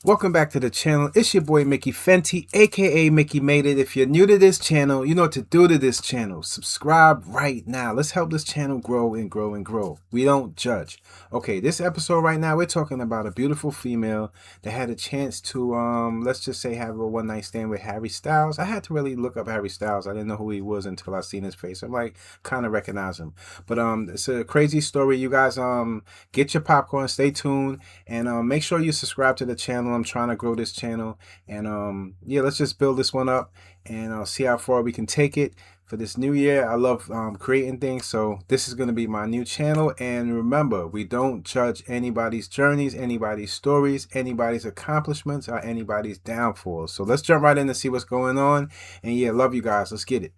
Welcome back to the channel. It's your boy Mickey Fenty, aka Mickey Made It. If you're new to this channel, you know what to do to this channel. Subscribe right now. Let's help this channel grow and grow and grow. We don't judge. Okay, this episode right now, we're talking about a beautiful female that had a chance to let's just say have a one night stand with Harry Styles. I had to really look up Harry Styles. I didn't know who he was until I seen his face. I'm like, kind of recognize him. But it's a crazy story. You guys get your popcorn, stay tuned, and make sure you subscribe to the channel. I'm trying to grow this channel, and yeah, let's just build this one up and see how far we can take it for this new year. I love creating things, so this is going to be my new channel. And remember, we don't judge anybody's journeys, anybody's stories, anybody's accomplishments, or anybody's downfalls. So let's jump right in and see what's going on. And yeah, love you guys. Let's get it.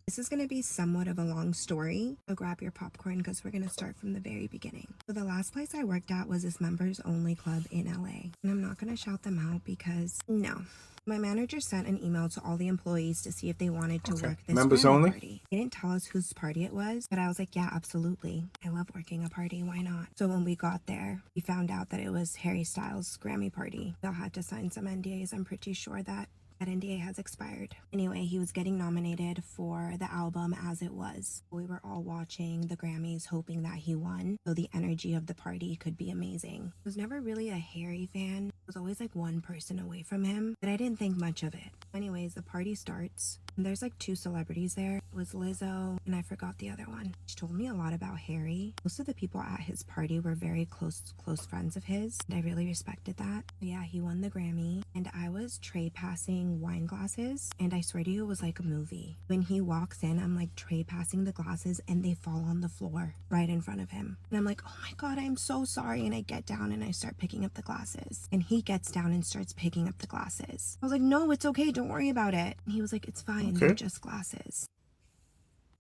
This is going to be somewhat of a long story, so grab your popcorn because we're going to start from the very beginning. So the last place I worked at was this members only club in LA. And I'm not going to shout them out because no. My manager sent an email to all the employees to see if they wanted to work this Members Grammy only? party. They didn't tell us whose party it was, but I was like, yeah, absolutely. I love working a party. Why not? So when we got there, we found out that it was Harry Styles' Grammy party. They'll have to sign some NDAs. I'm pretty sure that NDA has expired. Anyway, he was getting nominated for the album As It Was. We were all watching the Grammys hoping that he won, so the energy of the party could be amazing. I was never really a Harry fan. I was always like one person away from him, but I didn't think much of it. Anyways, the party starts. And there's like two celebrities there. It was Lizzo, and I forgot the other one. She told me a lot about Harry. Most of the people at his party were very close friends of his, and I really respected that. But yeah, he won the Grammy, and I was tray passing wine glasses, and I swear to you, it was like a movie. When he walks in, I'm like tray passing the glasses, and they fall on the floor right in front of him. And I'm like, oh my god, I'm so sorry. And I get down and I start picking up the glasses, and he gets down and starts picking up the glasses. I was like, no, it's okay, don't worry about it. And he was like, it's fine, they're just glasses.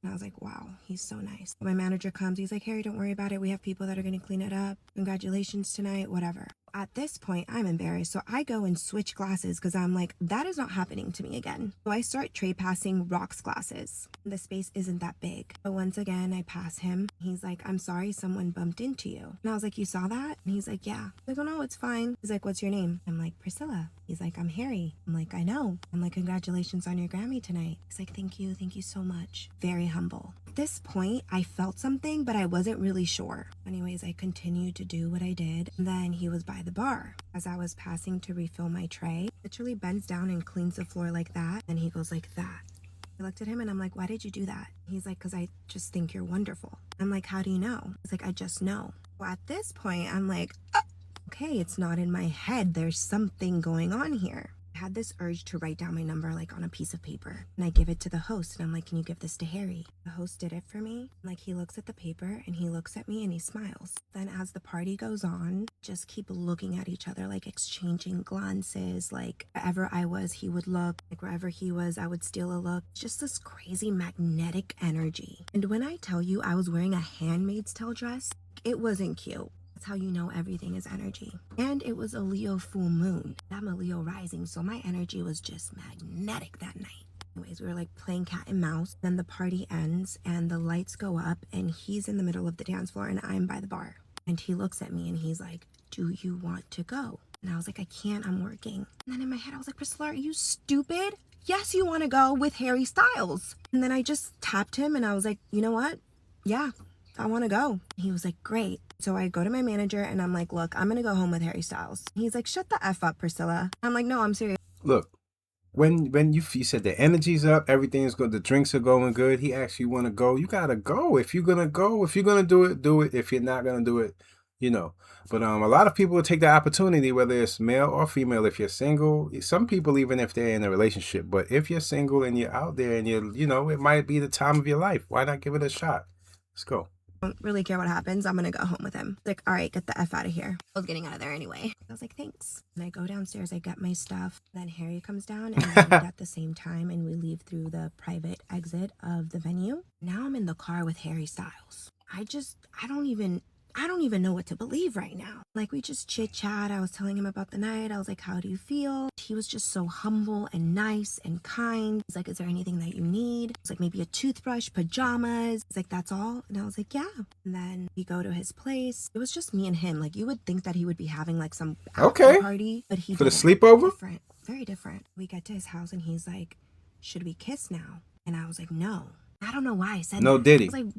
And I was like, wow, he's so nice. My manager comes, he's like, Harry, don't worry about it. We have people that are going to clean it up. Congratulations tonight, whatever. At this point, I'm embarrassed. So I go and switch glasses because I'm like, that is not happening to me again. So I start tray passing Rock's glasses. The space isn't that big. But once again, I pass him. He's like, I'm sorry, someone bumped into you. And I was like, you saw that? And he's like, yeah. I'm like, oh no, it's fine. He's like, what's your name? I'm like, Priscilla. He's like, I'm Harry. I'm like, I know. I'm like, congratulations on your Grammy tonight. He's like, thank you so much. Very humble. At this point, I felt something, but I wasn't really sure. Anyways, I continued to do what I did. And then he was by the bar. As I was passing to refill my tray, literally bends down and cleans the floor like that. And he goes like that. I looked at him and I'm like, why did you do that? He's like, because I just think you're wonderful. I'm like, how do you know? He's like, I just know. Well, at this point, I'm like, oh, okay, it's not in my head. There's something going on here. I had this urge to write down my number like on a piece of paper, and I give it to the host and I'm like, can you give this to Harry? The host did it for me. Like, he looks at the paper and he looks at me and he smiles. Then as the party goes on, just keep looking at each other, like exchanging glances. Like wherever I was, he would look. Like wherever he was, I would steal a look. Just this crazy magnetic energy. And when I tell you I was wearing a Handmaid's Tale dress, it wasn't cute. That's how you know everything is energy. And it was a Leo full moon. I'm a Leo rising, so my energy was just magnetic that night. Anyways, we were like playing cat and mouse. Then the party ends and the lights go up and he's in the middle of the dance floor and I'm by the bar. And he looks at me and he's like, do you want to go? And I was like, I can't, I'm working. And then in my head, I was like, Priscilla, are you stupid? Yes, you want to go with Harry Styles. And then I just tapped him and I was like, you know what? Yeah, I want to go. He was like, great. So I go to my manager and I'm like, look, I'm going to go home with Harry Styles. He's like, shut the F up, Priscilla. I'm like, no, I'm serious. Look, when you said the energy's up, everything is good, the drinks are going good, he actually want to go, you gotta go. If you're gonna go, if you're gonna do it, do it. If you're not gonna do it, you know. But a lot of people will take the opportunity, whether it's male or female. If you're single, some people, even if they're in a relationship, but if you're single and you're out there and you're, it might be the time of your life, why not give it a shot? Let's go. Don't really care what happens. I'm gonna go home with him. Like, all right, get the F out of here. I was getting out of there anyway. I was like, thanks. And I go downstairs, I get my stuff. Then Harry comes down and we leave at the same time and we leave through the private exit of the venue. Now I'm in the car with Harry Styles. I I don't even know what to believe right now. Like, we just chit chat. I was telling him about the night. I was like, how do you feel? He was just so humble and nice and kind. He's like, is there anything that you need? It's like, maybe a toothbrush, pajamas. He's like, that's all? And I was like, yeah. And then we go to his place. It was just me and him. Like, you would think that he would be having like some after party, but he for the didn't. sleepover. Different, very different. We get to his house and he's like, should we kiss now? And I was like, no. I don't know why I said no that. did he? I was like,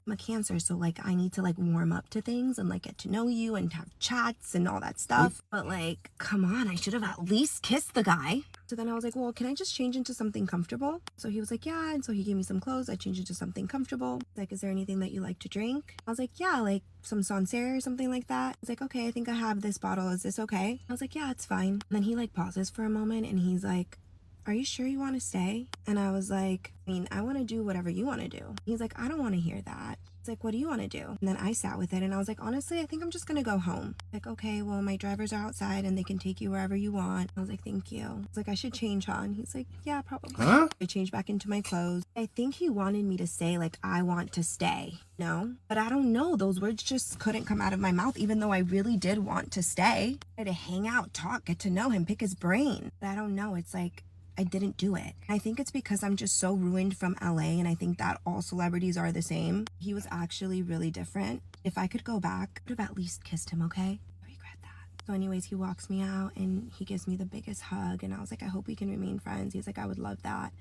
I'm a Cancer, so like I need to like warm up to things and like get to know you and have chats and all that stuff. But like, come on, I should have at least kissed the guy. So then I was like, well, can I just change into something comfortable? So he was like, yeah. And so he gave me some clothes. I changed into something comfortable. Like, is there anything that you like to drink? I was like, yeah, like some Sancerre or something like that. He's like, okay, I think I have this bottle. Is this okay? I was like, yeah, it's fine. And then he like pauses for a moment and he's like, are you sure you want to stay? And I was like, I mean, I want to do whatever you want to do. He's like, I don't want to hear that. It's like, what do you want to do? And then I sat with it and I was like, honestly, I think I'm just going to go home. Like, okay, well, my drivers are outside and they can take you wherever you want. I was like, thank you. It's like, I should change, huh? And he's like, yeah, probably. Huh? I changed back into my clothes. I think he wanted me to say, like, I want to stay. No, but I don't know. Those words just couldn't come out of my mouth, even though I really did want to stay. I had to hang out, talk, get to know him, pick his brain. But I don't know. It's like, I didn't do it. I think it's because I'm just so ruined from LA, and I think that all celebrities are the same. He was actually really different. If I could go back, I would have at least kissed him, okay? I regret that. So anyways, he walks me out and he gives me the biggest hug, and I was like, I hope we can remain friends. He's like, I would love that.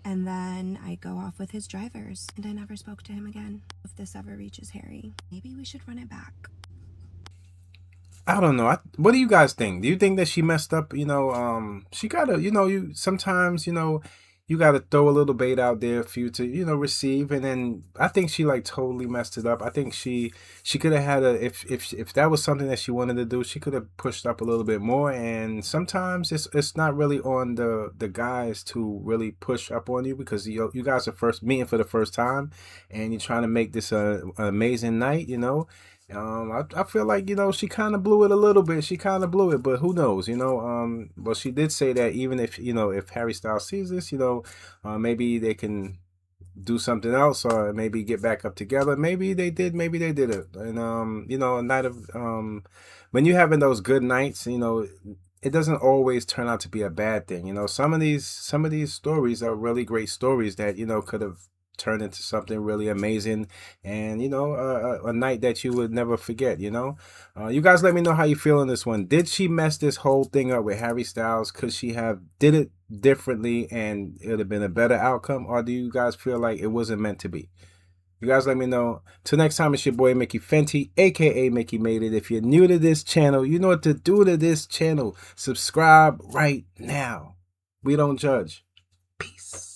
And then I go off with his drivers, and I never spoke to him again. If this ever reaches Harry, maybe we should run it back. I don't know. What do you guys think? Do you think that she messed up? She gotta, you sometimes, you gotta throw a little bait out there for you to, receive. And then I think she like totally messed it up. I think she could have had if that was something that she wanted to do, she could have pushed up a little bit more. And sometimes it's not really on the guys to really push up on you, because you guys are first meeting for the first time, and you're trying to make this an amazing night, I feel like, she kind of blew it a little bit. She kind of blew it, but who knows, Well, she did say that even if Harry Styles sees this, maybe they can do something else, or maybe get back up together. Maybe they did, maybe they didn't. And, a night of, when you're having those good nights, it doesn't always turn out to be a bad thing. Some of these stories are really great stories that, could have turned into something really amazing, and a night that you would never forget. You guys let me know how you feel on this one. Did she mess this whole thing up with Harry Styles? Could she have did it differently and it would have been a better outcome, or do you guys feel like it wasn't meant to be? You guys let me know. Till next time, it's your boy Mickey Fenty, aka Mickey Made It. If you're new to this channel, you know what to do to this channel. Subscribe right now. We don't judge. Peace.